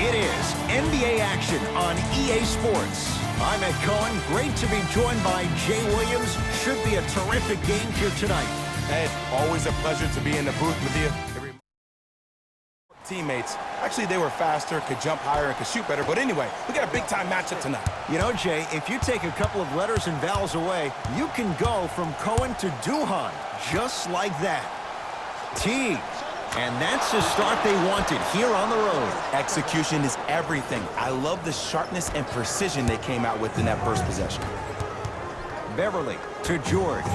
It is NBA action on EA Sports. I'm Ed Cohen. Great to be joined by Jay Williams. Should be a terrific game here tonight. Ed, always a pleasure to be in the booth with you. Teammates. Actually, they were faster, could jump higher, and could shoot better. But anyway, we got a big-time matchup tonight. You know, Jay, if you take a couple of letters and vowels away, you can go from Cohen to Duhan, just like that. T. And that's the start they wanted here on the road. Execution is everything. I love the sharpness and precision they came out with in that first possession. Beverly to George.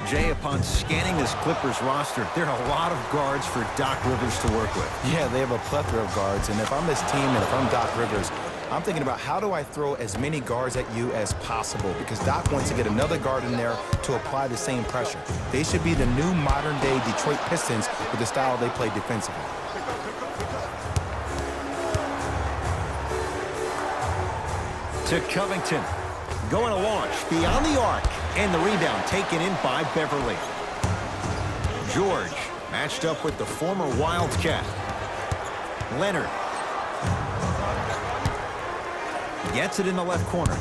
Jay, upon scanning this Clippers roster, there are a lot of guards for Doc Rivers to work with. Yeah, they have a plethora of guards, and if I'm this team and if I'm Doc Rivers, I'm thinking about how do I throw as many guards at you as possible, because Doc wants to get another guard in there to apply the same pressure. They should be the new modern-day Detroit Pistons with the style they play defensively. To Covington. Going to launch beyond the arc. And the rebound taken in by Beverly. George matched up with the former Wildcat. Leonard. Gets it in the left corner.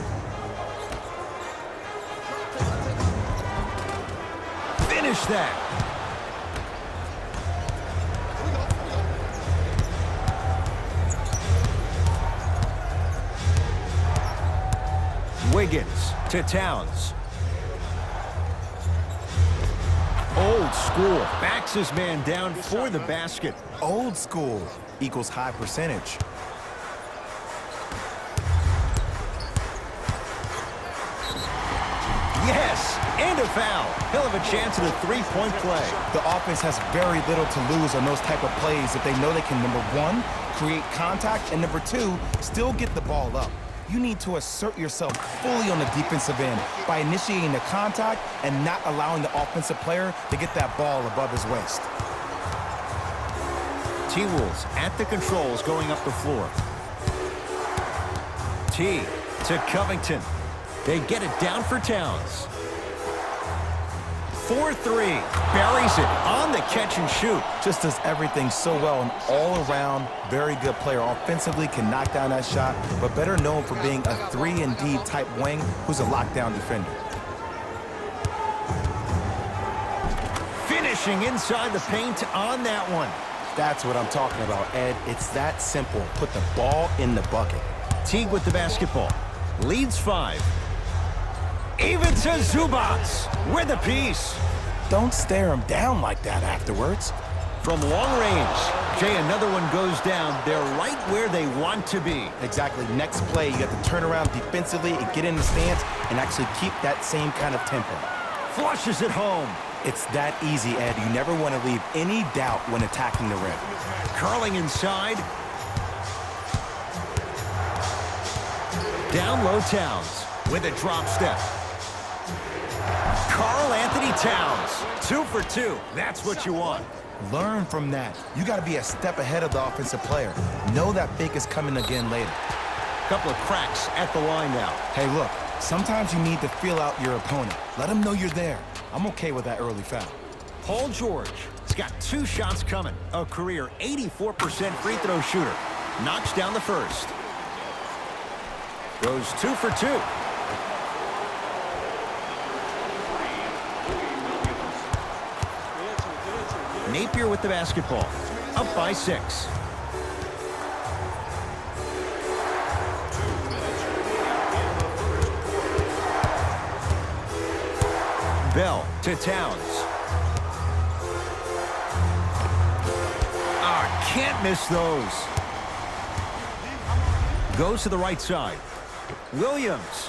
Finish that. Wiggins to Towns. Old school. Backs his man down for the basket. Old school equals high percentage. Yes, and a foul. Hell of a chance at a three-point play. The offense has very little to lose on those type of plays if they know they can, number one, create contact, and number two, still get the ball up. You need to assert yourself fully on the defensive end by initiating the contact and not allowing the offensive player to get that ball above his waist. T-Wolves at the controls going up the floor. T to Covington. They get it down for Towns. 4-3. Buries it on the catch and shoot. Just does everything so well. An all-around, very good player. Offensively can knock down that shot, but better known for being a 3-and-D type wing who's a lockdown defender. Finishing inside the paint on that one. That's what I'm talking about, Ed. It's that simple. Put the ball in the bucket. Teague with the basketball. Leads 5. Even to Zubac with a piece. Don't stare him down like that afterwards. From long range, Jay, another one goes down. They're right where they want to be. Exactly. Next play, you have to turn around defensively and get in the stance and actually keep that same kind of tempo. Flushes it home. It's that easy, Ed. You never want to leave any doubt when attacking the rim. Curling inside. Down low Towns with a drop step. Karl Anthony Towns, 2 for 2. That's what you want. Learn from that. You got to be a step ahead of the offensive player. Know that big is coming again later. Couple of cracks at the line now. Hey, look, sometimes you need to feel out your opponent. Let them know you're there. I'm okay with that early foul. Paul George has got 2 shots coming. A career 84% free throw shooter. Knocks down the first. Goes 2 for 2. Napier with the basketball. Up by 6. Bell to Towns. Can't miss those. Goes to the right side. Williams.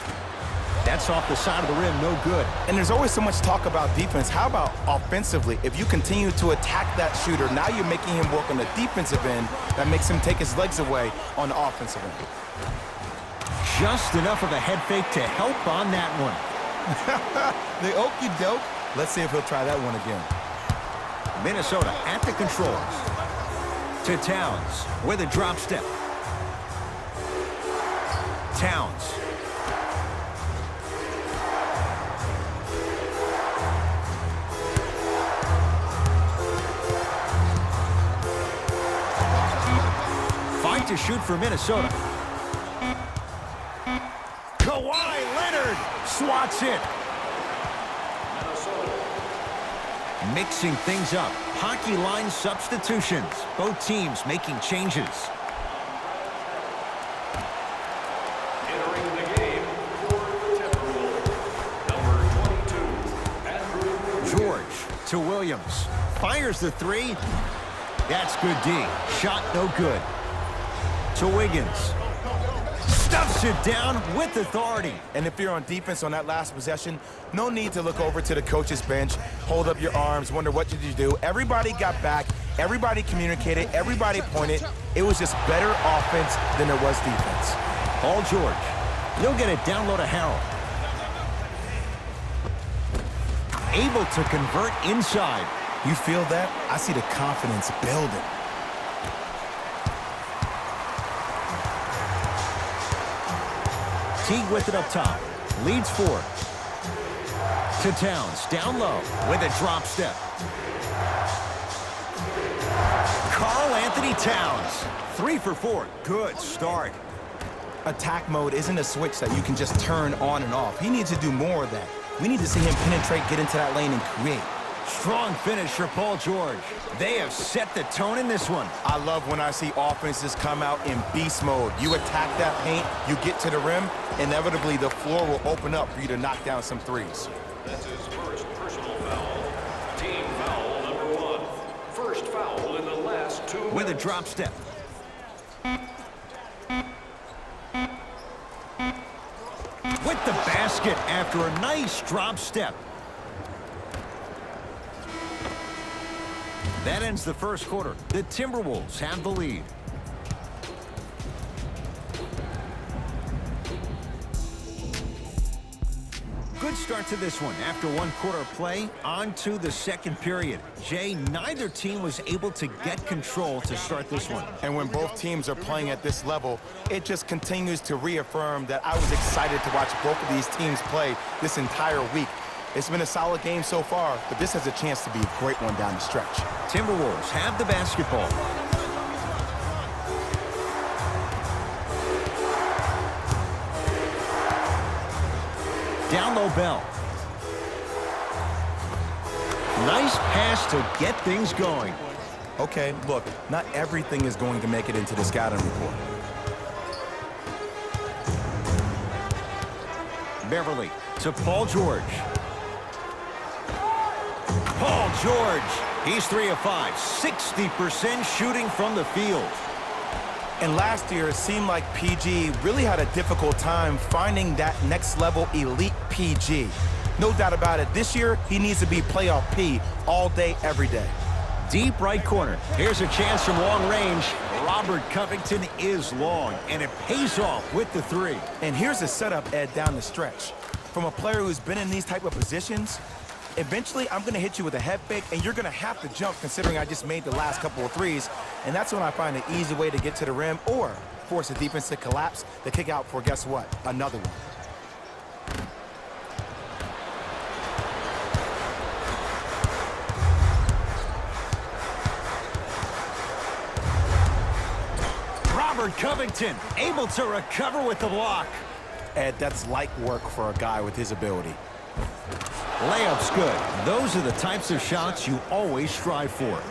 That's off the side of the rim, no good. And there's always so much talk about defense. How about offensively? If you continue to attack that shooter, now you're making him work on the defensive end. That makes him take his legs away on the offensive end. Just enough of a head fake to help on that one. The okey doke. Let's see if he'll try that one again. Minnesota at the controls. To Towns with a drop step. Towns. to shoot for Minnesota. Kawhi Leonard swats it. Mixing things up. Hockey line substitutions. Both teams making changes. Entering the game for the Timberwolves, number 22, Andrew. George to Williams. Fires the three. That's good D. Shot no good. To Wiggins. Stuffs it down with authority. And if you're on defense on that last possession, no need to look over to the coach's bench, hold up your arms, wonder what did you do. Everybody got back, everybody communicated, everybody pointed. It was just better offense than there was defense. Paul George. He'll get it down low to Harold. Able to convert inside. You feel that? I see the confidence building. Teague with it up top. Leads 4. To Towns. Down low with a drop step. Karl Anthony Towns. 3 for 4. Good start. Attack mode isn't a switch that you can just turn on and off. He needs to do more of that. We need to see him penetrate, get into that lane, and create. Strong finish for Paul George. They have set the tone in this one. I love when I see offenses come out in beast mode. You attack that paint, you get to the rim, inevitably the floor will open up for you to knock down some threes. That's his first personal foul. Team foul number 1. First foul in the last 2 minutes. With a drop step. With the basket after a nice drop step. That ends the first quarter. The Timberwolves have the lead. Good start to this one. After 1 quarter of play, on to the second period. Jay, neither team was able to get control to start this one. And when both teams are playing at this level, it just continues to reaffirm that I was excited to watch both of these teams play this entire week. It's been a solid game so far, but this has a chance to be a great one down the stretch. Timberwolves have the basketball. Down low Bell. Nice pass to get things going. Okay, look, not everything is going to make it into the scouting report. Beverly to Paul George. Paul George, he's 3 of 5, 60% shooting from the field. And last year, it seemed like PG really had a difficult time finding that next level elite PG. No doubt about it, this year, he needs to be playoff P all day, every day. Deep right corner. Here's a chance from long range. Robert Covington is long, and it pays off with the 3. And here's the setup, Ed, down the stretch. From a player who's been in these type of positions, eventually I'm going to hit you with a head fake, and you're going to have to jump considering I just made the last couple of threes. And that's when I find an easy way to get to the rim or force the defense to collapse, to kick out for, guess what, another one. Robert Covington able to recover with the block. Ed, that's light work for a guy with his ability. Layup's good. Those are the types of shots you always strive for.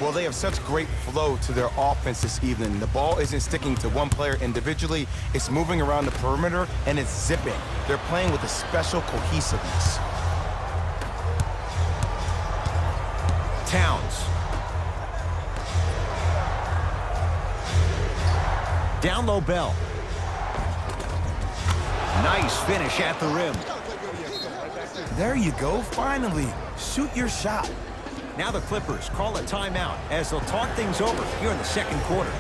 Well, they have such great flow to their offense this evening. The ball isn't sticking to one player individually. It's moving around the perimeter, and it's zipping. They're playing with a special cohesiveness. Towns. Down low Bell. Nice finish at the rim. There you go, finally. Shoot your shot. Now the Clippers call a timeout as they'll talk things over here in the second quarter.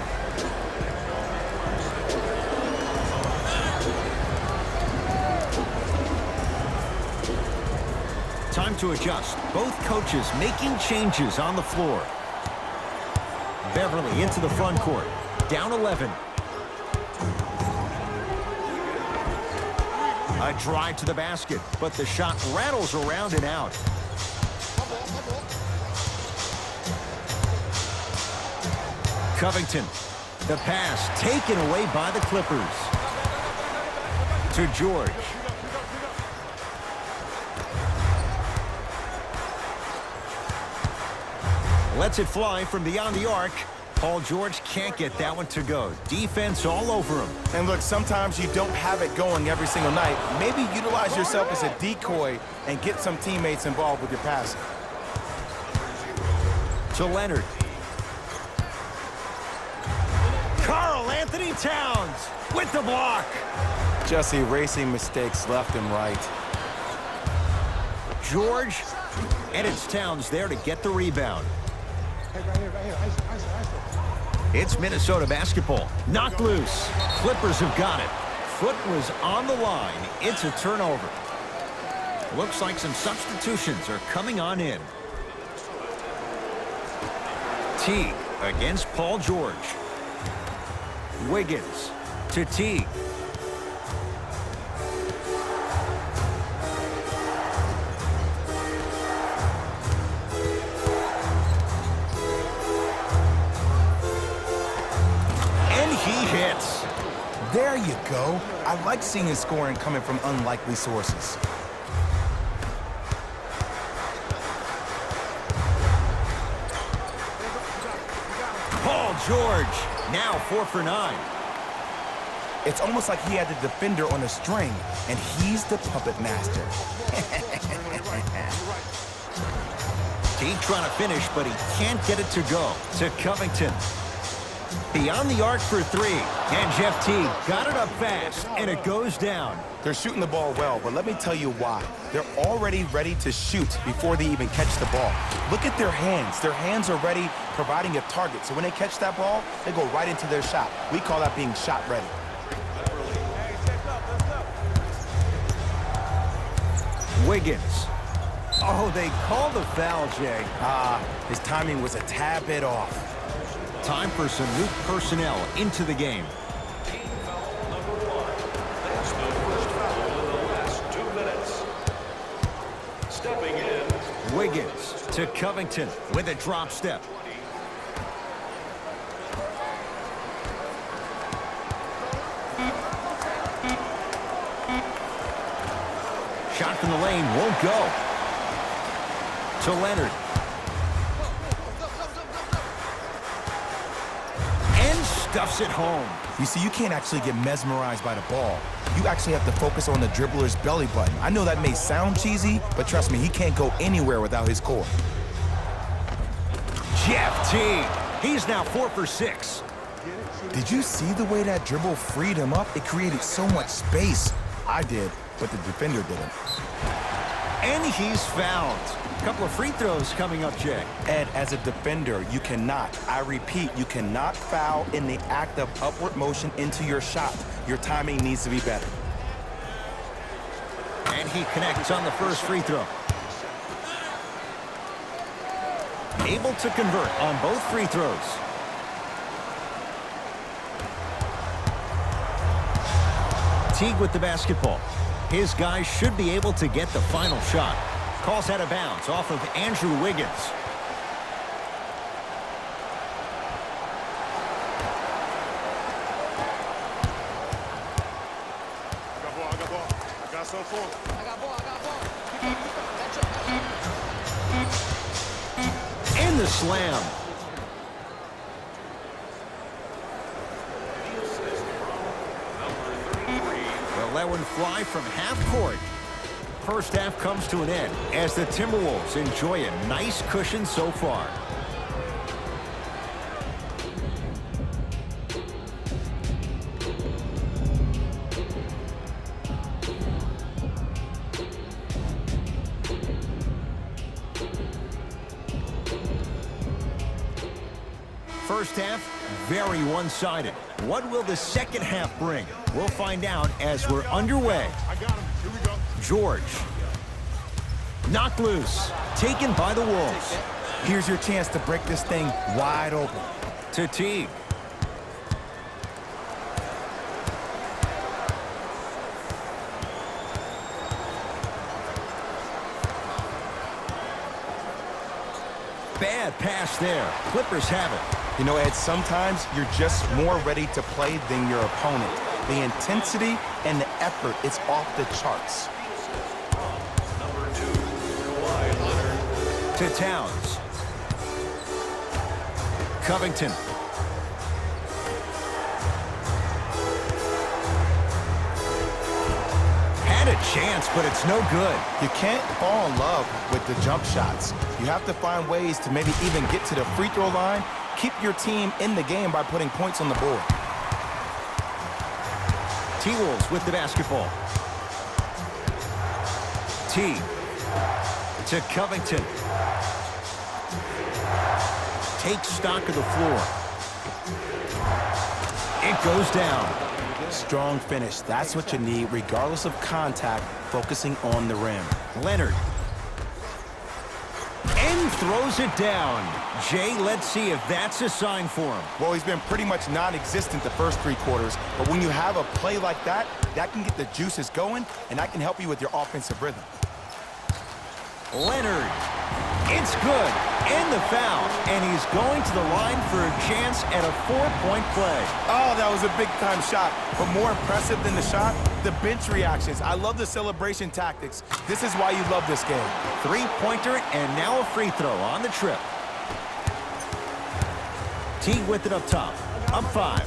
Time to adjust. Both coaches making changes on the floor. Beverly into the front court. Down 11. A drive to the basket, but the shot rattles around and out. Covington The pass taken away by the Clippers. To George. Lets it fly from beyond the arc. Paul George can't get that one to go. Defense all over him. And look, sometimes you don't have it going every single night. Maybe utilize yourself as a decoy and get some teammates involved with your passing. To Leonard. Karl Anthony Towns with the block. Just erasing mistakes left and right. George, and it's Towns there to get the rebound. It's Minnesota basketball. Knocked loose. Clippers have got it. Foot was on the line. It's a turnover. Looks like some substitutions are coming on in. Teague against Paul George. Wiggins to Teague. There you go. I like seeing scoring coming from unlikely sources. Paul George, now 4 for 9. It's almost like he had the defender on a string, and he's the puppet master. Teague trying to finish, but he can't get it to go. To Covington. Beyond the arc for 3. And Jeff Teague got it up fast, and it goes down. They're shooting the ball well, but let me tell you why. They're already ready to shoot before they even catch the ball. Look at their hands. Their hands are ready, providing a target. So when they catch that ball, they go right into their shot. We call that being shot ready. Wiggins. Oh, they called the foul, Jay. His timing was a tad bit off. Time for some new personnel into the game. Team foul number 1. That's the first foul in the last 2 minutes. Stepping in. Wiggins to Covington with a drop step. Shot from the lane won't go. To Leonard. And stuffs it home. You see, you can't actually get mesmerized by the ball. You actually have to focus on the dribbler's belly button. I know that may sound cheesy, but trust me, he can't go anywhere without his core. Jeff Teague. He's now 4 for 6. Did you see the way that dribble freed him up? It created so much space. I did, but the defender didn't. And he's fouled. A couple of free throws coming up, Jay. Ed, as a defender, you cannot, I repeat, you cannot foul in the act of upward motion into your shot. Your timing needs to be better. And he connects on the first free throw. Able to convert on both free throws. Teague with the basketball. His guys should be able to get the final shot. Calls out of bounds off of Andrew Wiggins. And the slam. They'll let one fly from half court. First half comes to an end as the Timberwolves enjoy a nice cushion so far. First half, very one-sided. What will the second half bring? We'll find out as we're underway. I got him. Here we go. George. Knocked loose. Taken by the Wolves. Here's your chance to break this thing wide open. To Teague. Bad pass there. Clippers have it. You know, Ed, sometimes you're just more ready to play than your opponent. The intensity and the effort is off the charts. Number 2, Kawhi Leonard. To Towns. Covington. Had a chance, but it's no good. You can't fall in love with the jump shots. You have to find ways to maybe even get to the free throw line. Keep your team in the game by putting points on the board. T-Wolves with the basketball. T to Covington. Takes stock of the floor. It goes down. Strong finish. That's what you need, regardless of contact, focusing on the rim. Leonard. And throws it down. Jay, let's see if that's a sign for him. Well, he's been pretty much non-existent the first 3 quarters, but when you have a play like that, that can get the juices going, and that can help you with your offensive rhythm. Leonard. It's good. And the foul. And he's going to the line for a chance at a 4-point play. Oh, that was a big-time shot. But more impressive than the shot, the bench reactions. I love the celebration tactics. This is why you love this game. 3-pointer and now a free throw on the trip. T with it up top. Up 5.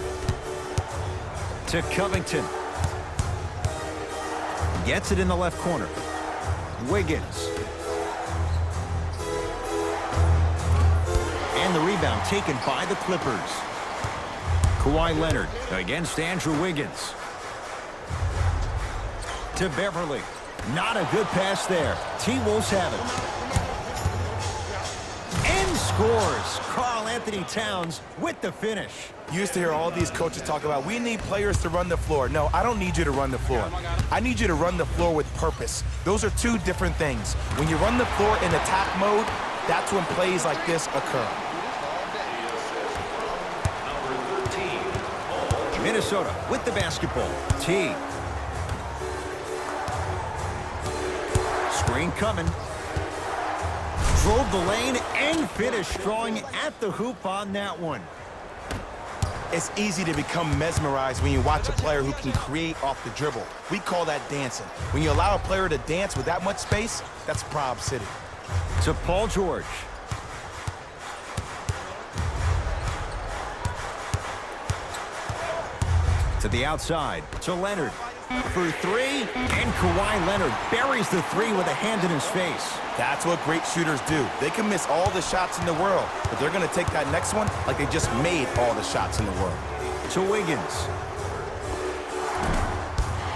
To Covington. Gets it in the left corner. Wiggins. And the rebound taken by the Clippers. Kawhi Leonard against Andrew Wiggins. To Beverly. Not a good pass there. T-Wolves have it. And scores. Karl-Anthony Towns with the finish. You used to hear all these coaches talk about, we need players to run the floor. No, I don't need you to run the floor. I need you to run the floor with purpose. Those are 2 different things. When you run the floor in attack mode, that's when plays like this occur. Minnesota with the basketball. T. Screen coming. Drove the lane and finished strong at the hoop on that one. It's easy to become mesmerized when you watch a player who can create off the dribble. We call that dancing. When you allow a player to dance with that much space, that's Prob City. To Paul George. To the outside, to Leonard. For 3, and Kawhi Leonard buries the 3 with a hand in his face. That's what great shooters do. They can miss all the shots in the world, but they're going to take that next one like they just made all the shots in the world. To Wiggins.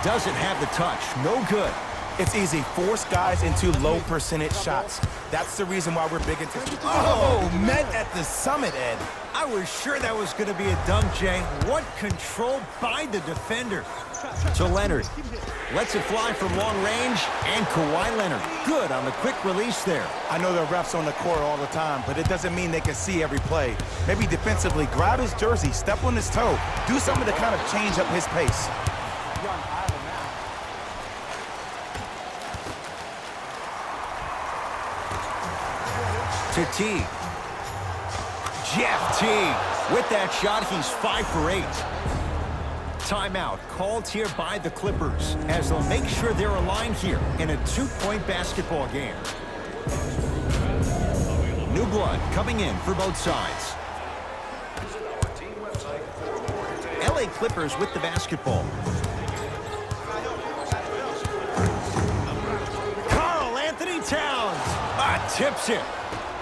Doesn't have the touch. No good. It's easy. Force guys into low percentage shots. That's the reason why we're big into... Oh, met at the summit, Ed. I was sure that was going to be a dunk, Jay. What control by the defender. To Leonard. Lets it fly from long range, and Kawhi Leonard. Good on the quick release there. I know the refs on the court all the time, but it doesn't mean they can see every play. Maybe defensively, grab his jersey, step on his toe, do something to kind of change up his pace. To T. Jeff T. With that shot, he's 5 for 8. Timeout called here by the Clippers as they'll make sure they're aligned here in a 2-point basketball game. New blood coming in for both sides. LA Clippers with the basketball. Karl-Anthony Towns tips it.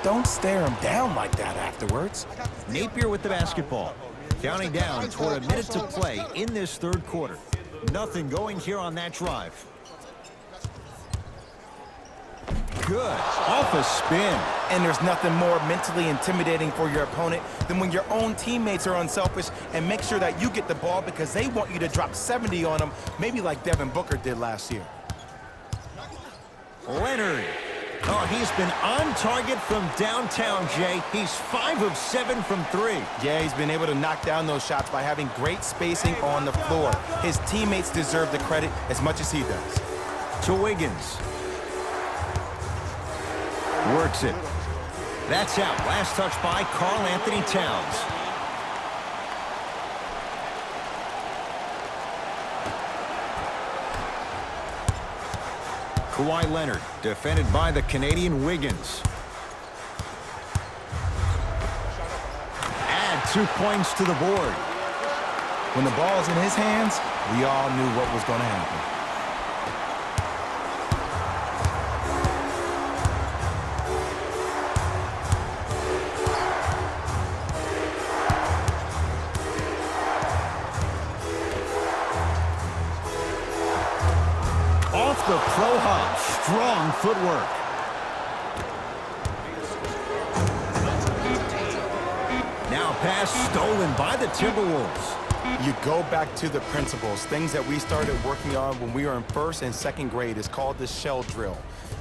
Don't stare him down like that afterwards. Napier with the basketball. Counting down toward a minute to play in this 3rd quarter. Nothing going here on that drive. Good. Off a spin. And there's nothing more mentally intimidating for your opponent than when your own teammates are unselfish and make sure that you get the ball because they want you to drop 70 on them, maybe like Devin Booker did last year. Leonard. Oh, he's been on target from downtown, Jay. He's 5 of 7 from 3. Yeah, he's been able to knock down those shots by having great spacing on the floor. His teammates deserve the credit as much as he does. To Wiggins. Works it. That's out. Last touch by Karl Anthony Towns. Kawhi Leonard, defended by the Canadian Wiggins. Add 2 points to the board. When the ball's in his hands, we all knew what was going to happen. Off the pro hop, strong footwork. Now pass stolen by the Timberwolves. You go back to the principles, things that we started working on when we were in first and second grade. It's called the shell drill.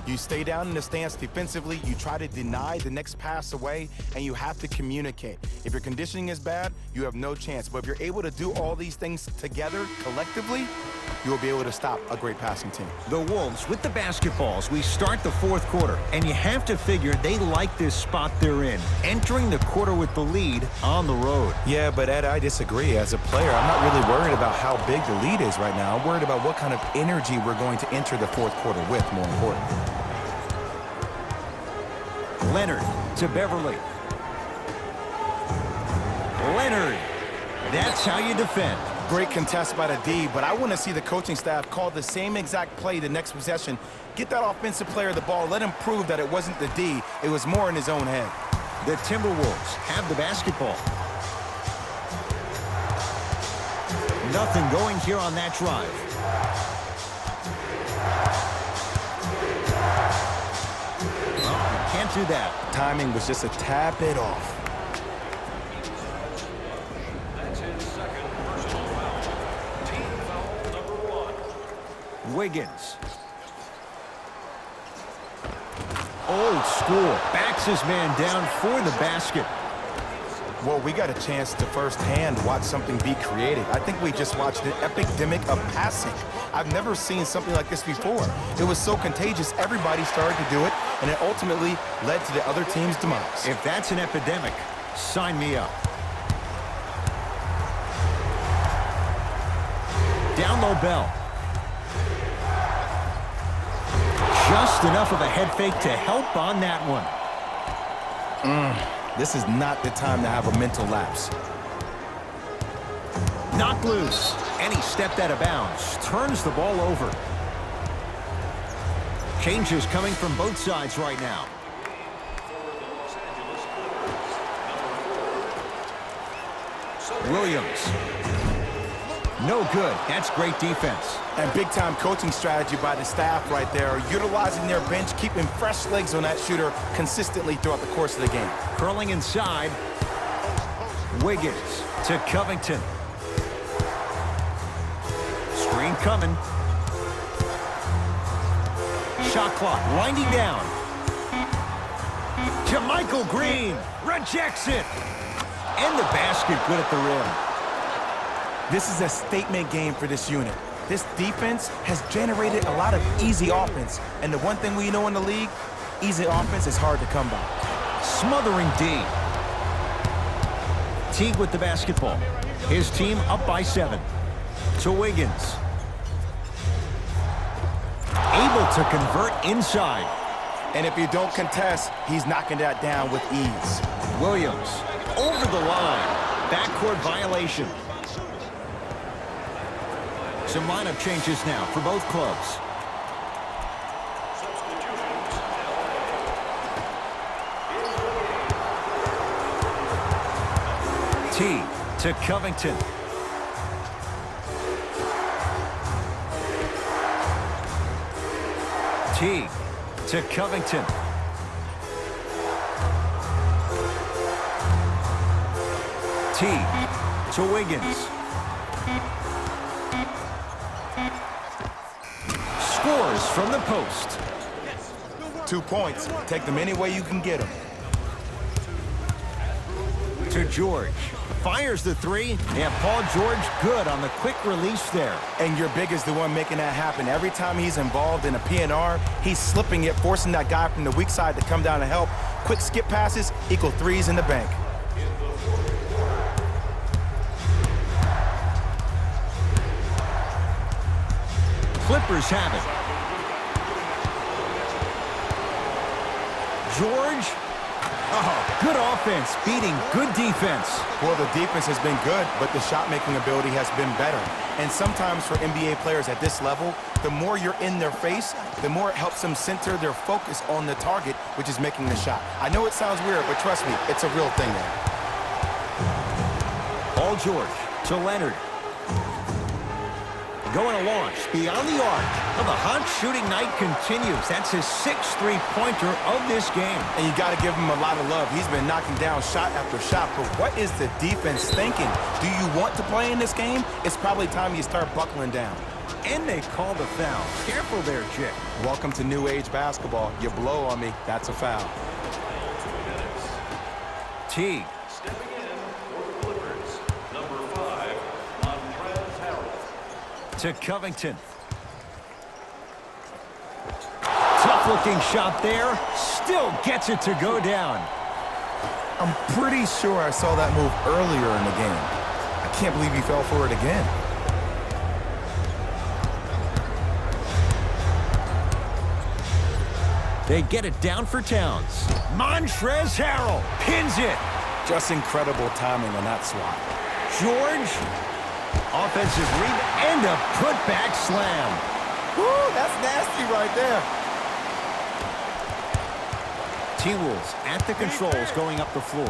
You stay down in the stance defensively, you try to deny the next pass away, and you have to communicate. If your conditioning is bad, you have no chance. But if you're able to do all these things together, collectively, you will be able to stop a great passing team. The Wolves with the basketballs. We start the fourth quarter, and you have to figure they like this spot they're in, entering the quarter with the lead on the road. Yeah, but Ed, I disagree. As a player, I'm not really worried about how big the lead is right now. I'm worried about what kind of energy we're going to enter the fourth quarter with, more importantly. Leonard to Beverly. Leonard. That's how you defend. Great contest by the D, but I want to see the coaching staff call the same exact play the next possession. Get that offensive player the ball. Let him prove that it wasn't the D. It was more in his own head. The Timberwolves have the basketball. Nothing going here on that drive. Well, you can't do that. Timing was just a tad bit off. That's his second personal foul. Team foul number 1. Wiggins. Old school. Backs his man down for the basket. Well, we got a chance to firsthand watch something be created. I think we just watched an epidemic of passing. I've never seen something like this before. It was so contagious, everybody started to do it, and it ultimately led to the other team's demise. If that's an epidemic, sign me up. Down low, Bell. Just enough of a head fake to help on that one. This is not the time to have a mental lapse. Knocked loose, and he stepped out of bounds. Turns the ball over. Changes coming from both sides right now. Williams. No good. That's great defense. And big-time coaching strategy by the staff right there, utilizing their bench, keeping fresh legs on that shooter consistently throughout the course of the game. Curling inside. Wiggins to Covington. Screen coming. Shot clock winding down. JaMychal Green rejects it. And the basket good at the rim. This is a statement game for this unit. This defense has generated a lot of easy offense. And the one thing we know in the league, easy offense is hard to come by. Smothering D. Teague with the basketball. His team up by 7. To Wiggins. Able to convert inside. And if you don't contest, he's knocking that down with ease. Williams over the line. Backcourt violation. Some lineup changes now for both clubs. T to Covington. T to Covington. T to Wiggins. Scores from the post. 2 points. Take them any way you can get them. To George. Fires the 3. And Paul George good on the quick release there. And your big is the one making that happen. Every time he's involved in a PNR, he's slipping it, forcing that guy from the weak side to come down and help. quick skip passes equal threes in the bank. Clippers have it. George. Oh, good offense beating good defense. Well, the defense has been good, but the shot-making ability has been better. And sometimes for NBA players at this level, the more you're in their face, the more it helps them center their focus on the target, which is making the shot. I know it sounds weird, but trust me, it's a real thing there. Paul George to Leonard. Going to launch beyond the arc. Well, the hot shooting night continues. That's his 6th three-pointer of this game. And you got to give him a lot of love. He's been knocking down shot after shot. But what is the defense thinking? Do you want to play in this game? It's probably time you start buckling down. And they call the foul. Careful there, Chick. Welcome to new age basketball. You blow on me, that's a foul. Teague. Stepping in for the Clippers, number 5, to Covington. Tough-looking shot there. Still gets it to go down. I'm pretty sure I saw that move earlier in the game. I can't believe he fell for it again. They get it down for Towns. Montrezl Harrell pins it. Just incredible timing on that swat. George. Offensive rebound and a putback slam. Woo, that's nasty right there. T-Wolves at the controls going up the floor.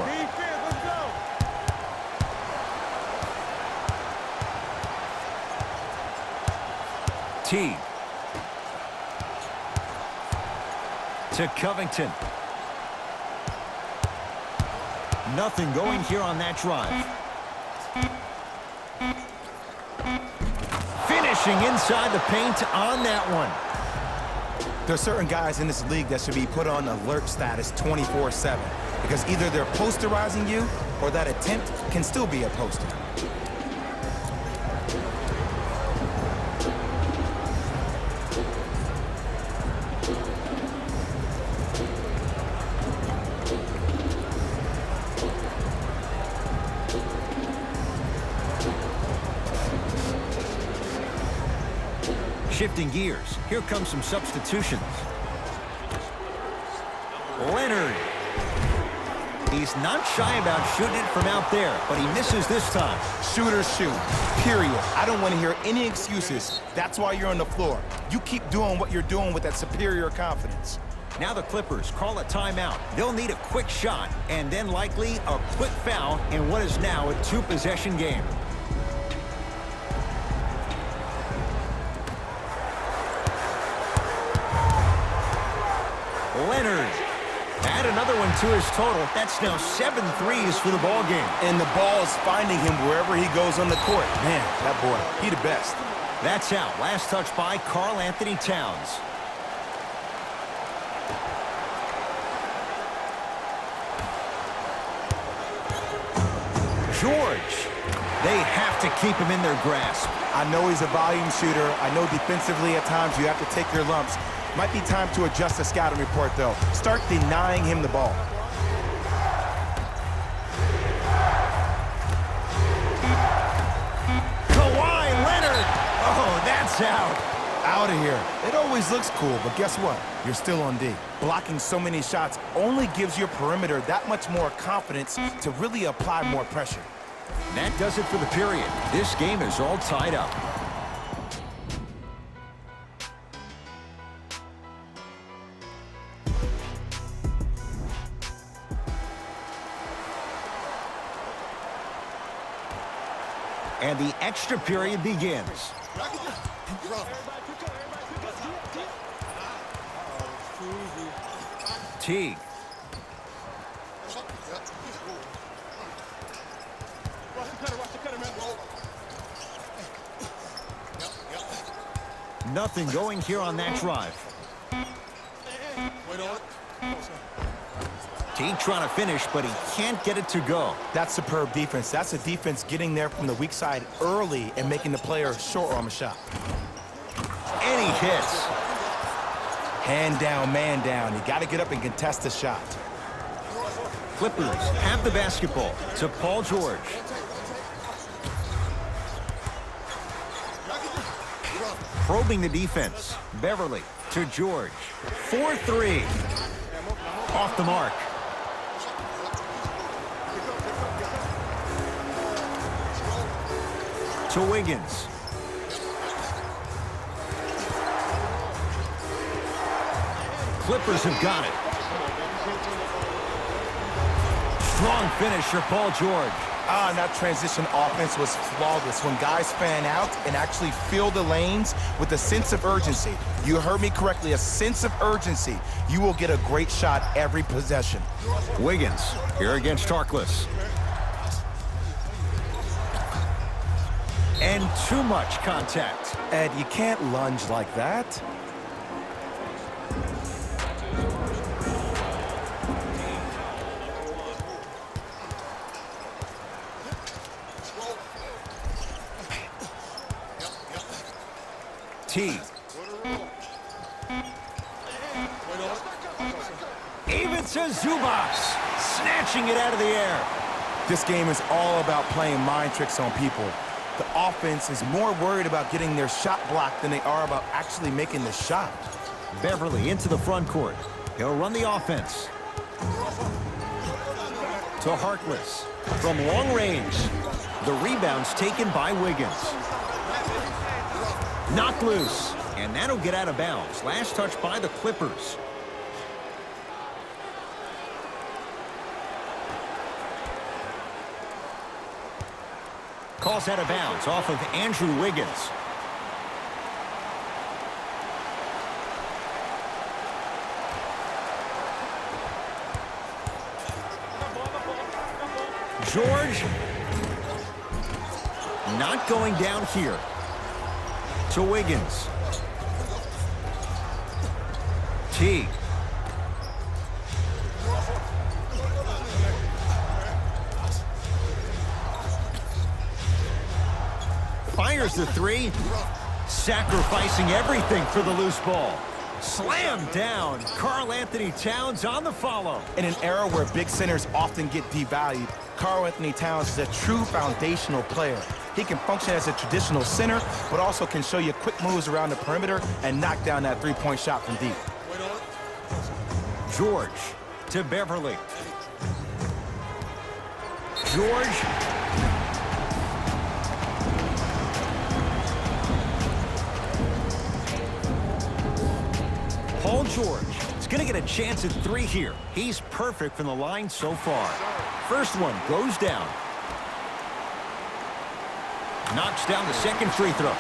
T. to Covington. Nothing going here on that drive. Finishing inside the paint on that one. There's certain guys in this league that should be put on alert status 24/7 because either they're posterizing you or that attempt can still be a poster. Shifting gears, here comes some substitutions. Leonard. He's not shy about shooting it from out there, but he misses this time. Shooters shoot, period. I don't want to hear any excuses. That's why you're on the floor. You keep doing what you're doing with that superior confidence. Now the Clippers call a timeout. They'll need a quick shot and then likely a quick foul in what is now a two-possession game. Leonard. Add another one to his total. That's now 7 threes for the ball game. And the ball is finding him wherever he goes on the court. Man, that boy, he the best. That's out. Last touch by Karl Anthony Towns. George. They have to keep him in their grasp. I know he's a volume shooter. I know defensively at times you have to take your lumps. Might be time to adjust the scouting report, though. Start denying him the ball. Kawhi Leonard. Oh, that's out. Out of here. It always looks cool, but guess what? You're still on D. Blocking so many shots only gives your perimeter that much more confidence to really apply more pressure. That does it for the period. This game is all tied up. And the extra period begins. Teague. Nothing going here on that drive. Teague trying to finish, but he can't get it to go. That's superb defense. That's a defense getting there from the weak side early and making the player short arm a shot. And he hits. Hand down, man down. You got to get up and contest the shot. Clippers have the basketball to Paul George. Probing the defense. Beverly to George. 4-3. Off the mark. To Wiggins. Clippers have got it. Strong finish for Paul George. And that transition offense was flawless when guys fan out and actually fill the lanes with a sense of urgency. You heard me correctly, a sense of urgency. You will get a great shot every possession. Wiggins here against Harkless. And too much contact. Ed, you can't lunge like that. T. Even to Zubas, snatching it out of the air. This game is all about playing mind tricks on people. The offense is more worried about getting their shot blocked than they are about actually making the shot. Beverly into the front court. He'll run the offense. To Harkless. From long range. The rebound's taken by Wiggins. Knocked loose. And that'll get out of bounds. Last touch by the Clippers. Calls out of bounds off of Andrew Wiggins. George. Not going down here. To Wiggins. T. Fires the three. Sacrificing everything for the loose ball. Slam down. Karl Anthony Towns on the follow. In an era where big centers often get devalued, Karl Anthony Towns is a true foundational player. He can function as a traditional center, but also can show you quick moves around the perimeter and knock down that three-point shot from deep. George to Beverly. George. Paul George is going to get a chance at three here. He's perfect from the line so far. First one goes down. Knocks down the second free throw.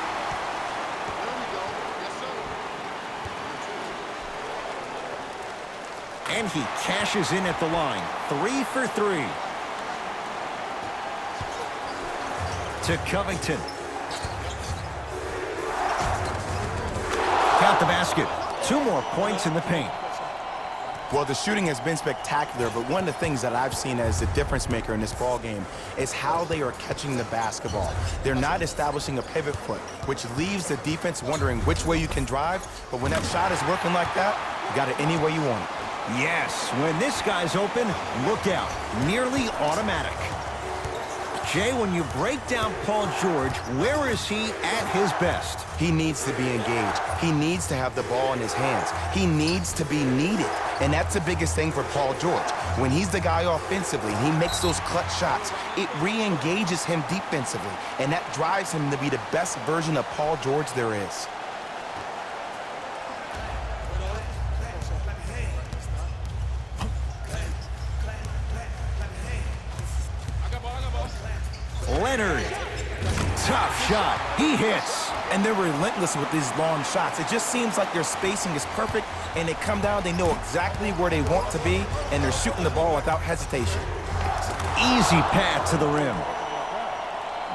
And he cashes in at the line. 3 for 3. To Covington. Count the basket. 2 more points in the paint. Well, the shooting has been spectacular, but one of the things that I've seen as the difference maker in this ball game is how they are catching the basketball. They're not establishing a pivot foot, which leaves the defense wondering which way you can drive, but when that shot is working like that, you got it any way you want it. Yes, when this guy's open, look out. Nearly automatic. Jay, when you break down Paul George, where is he at his best? He needs to be engaged. He needs to have the ball in his hands. He needs to be needed. And that's the biggest thing for Paul George. When he's the guy offensively, he makes those clutch shots. It re-engages him defensively. And that drives him to be the best version of Paul George there is. Leonard. Tough shot. He hits. And they're relentless with these long shots. It just seems like their spacing is perfect, and they come down, they know exactly where they want to be, and they're shooting the ball without hesitation. Easy path to the rim.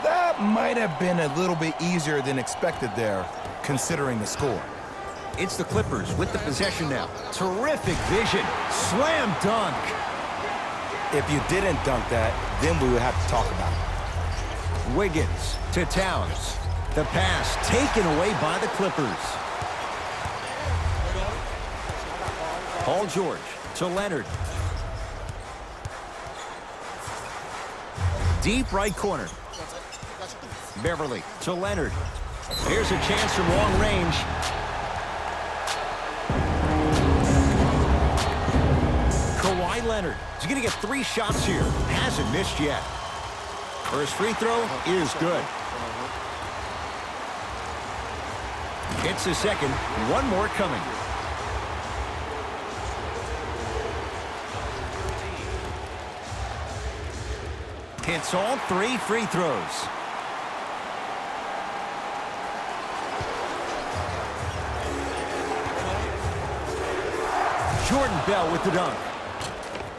That might have been a little bit easier than expected there, considering the score. It's the Clippers with the possession now. Terrific vision. Slam dunk. If you didn't dunk that, then we would have to talk about it. Wiggins to Towns. The pass taken away by the Clippers. Paul George to Leonard. Deep right corner. Beverly to Leonard. Here's a chance from long range. Kawhi Leonard. He's going to get 3 shots here. Hasn't missed yet. First free throw is good. Hits the second. One more coming. Hits all 3 free throws. Jordan Bell with the dunk.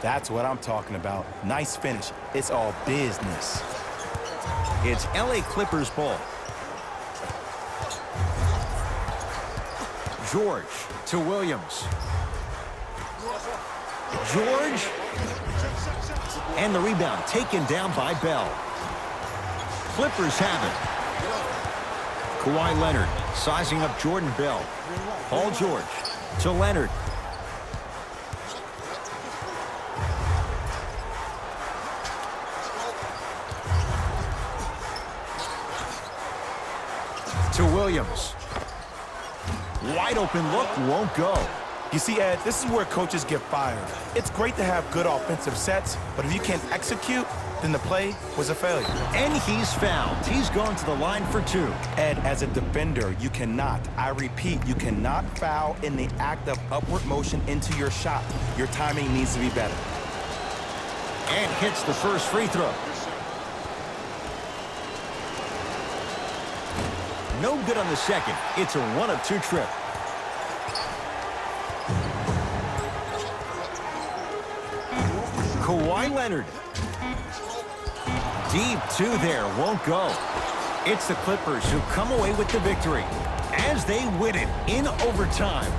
That's what I'm talking about. Nice finish. It's all business. It's LA Clippers ball. George to Williams. George. And the rebound taken down by Bell. Clippers have it. Kawhi Leonard sizing up Jordan Bell. Paul George to Leonard. To Williams. Wide open look, won't go. You see, Ed, this is where coaches get fired. It's great to have good offensive sets, but if you can't execute, then the play was a failure. And he's fouled. He's going to the line for 2. Ed, as a defender, you cannot, I repeat, you cannot foul in the act of upward motion into your shot. Your timing needs to be better. And hits the first free throw. No good on the second. It's a 1 of 2 trip. Kawhi Leonard. Deep 2 there, won't go. It's the Clippers who come away with the victory as they win it in overtime.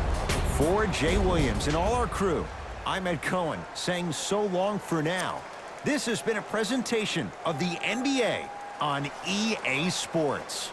For Jay Williams and all our crew, I'm Ed Cohen saying so long for now. This has been a presentation of the NBA on EA Sports.